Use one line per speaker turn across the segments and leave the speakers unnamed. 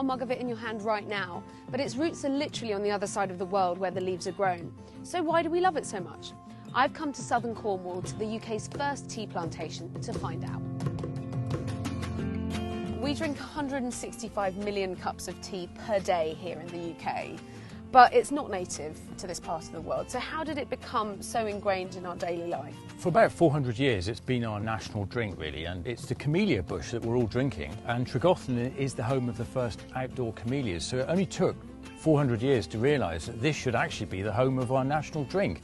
a mug of it in your hand right now, but its roots are literally on the other side of the world where the leaves are grown. So why do we love it so much? I've come to southern Cornwall, to the UK's first tea plantation, to find out. We drink 165 million cups of tea per day here in the UK, but it's not native to this part of the world. So how did it become so ingrained in our daily life?
For about 400 years it's been our national drink really, and it's the camellia bush that we're all drinking, and Tregothnan is the home of the first outdoor camellias, so it only took 400 years to realise that this should actually be the home of our national drink.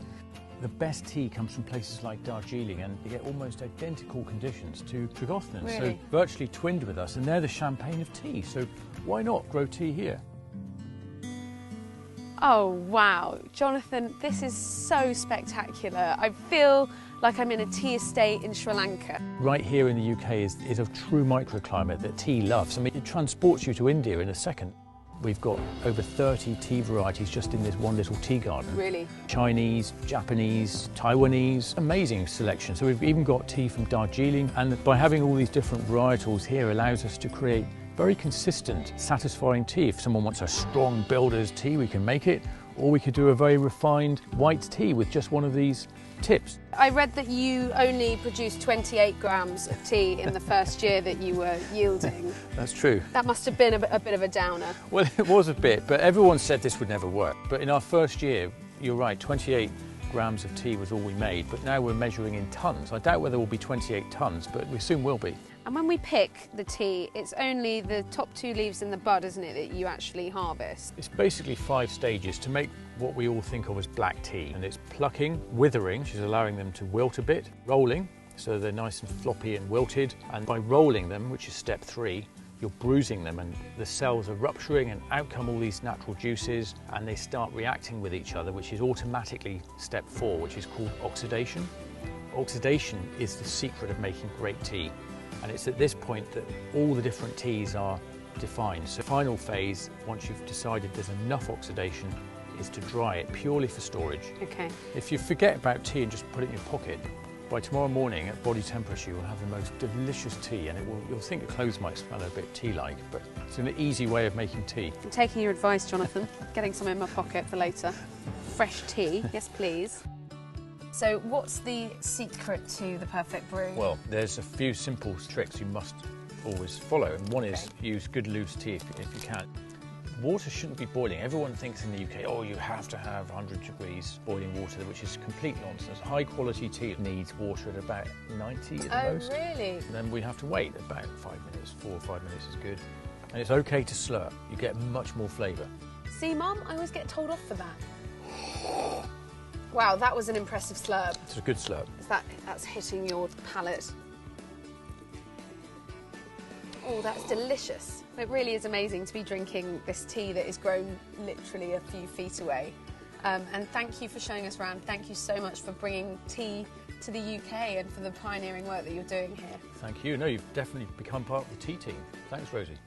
The best tea comes from places like Darjeeling, and you get almost identical conditions to Tregothnan,
Really?
so virtually twinned with us, and they're the champagne of tea, so why not grow tea here?
Oh wow, Jonathan, this is so spectacular. I feel like I'm in a tea estate in Sri Lanka.
Right here in the UK is a true microclimate that tea loves. I mean, it transports you to India in a second. We've got over 30 tea varieties just in this one little tea garden.
Really?
Chinese, Japanese, Taiwanese, amazing selection. So we've even got tea from Darjeeling, and by having all these different varietals here allows us to create very consistent, satisfying tea. If someone wants a strong builder's tea, we can make it, or we could do a very refined white tea with just one of these tips.
I read that you only produced 28 grams of tea in the first year that you were yielding.
That's true.
That must have been a bit of a downer.
Well, it was a bit, but everyone said this would never work. But in our first year, you're right, 28 grams of tea was all we made, but now we're measuring in tonnes. I doubt whether we'll be 28 tonnes, but we soon will be.
And when we pick the tea, it's only the top 2 leaves in the bud, isn't it, that you actually harvest?
It's basically 5 stages to make what we all think of as black tea. And it's plucking, withering, which is allowing them to wilt a bit, rolling, so they're nice and floppy and wilted. And by rolling them, which is step 3, you're bruising them, and the cells are rupturing, and out come all these natural juices, and they start reacting with each other, which is automatically step 4, which is called oxidation. Oxidation is the secret of making great tea. And it's at this point that all the different teas are defined. So the final phase, once you've decided there's enough oxidation, is to dry it purely for storage.
Okay.
If you forget about tea and just put it in your pocket, by tomorrow morning at body temperature you'll have the most delicious tea, and you'll think your clothes might smell a bit tea-like, but it's an easy way of making tea.
I'm taking your advice, Jonathan. Getting some in my pocket for later. Fresh tea, yes please. So what's the secret to the perfect brew?
Well, there's a few simple tricks you must always follow, and one is use good loose tea if you can. Water shouldn't be boiling. Everyone thinks in the UK, oh, you have to have 100 degrees boiling water, which is complete nonsense. High quality tea needs water at about 90 at the most.
Oh, really?
And then we have to wait about 5 minutes, 4 or 5 minutes is good. And it's okay to slurp, you get much more flavour.
See, Mum, I always get told off for that. Wow, that was an impressive slurp.
It's a good slurp.
That's hitting your palate. Oh, that's delicious. It really is amazing to be drinking this tea that is grown literally a few feet away. And thank you for showing us around. Thank you so much for bringing tea to the UK and for the pioneering work that you're doing here.
Thank you. No, you've definitely become part of the tea team. Thanks, Rosie.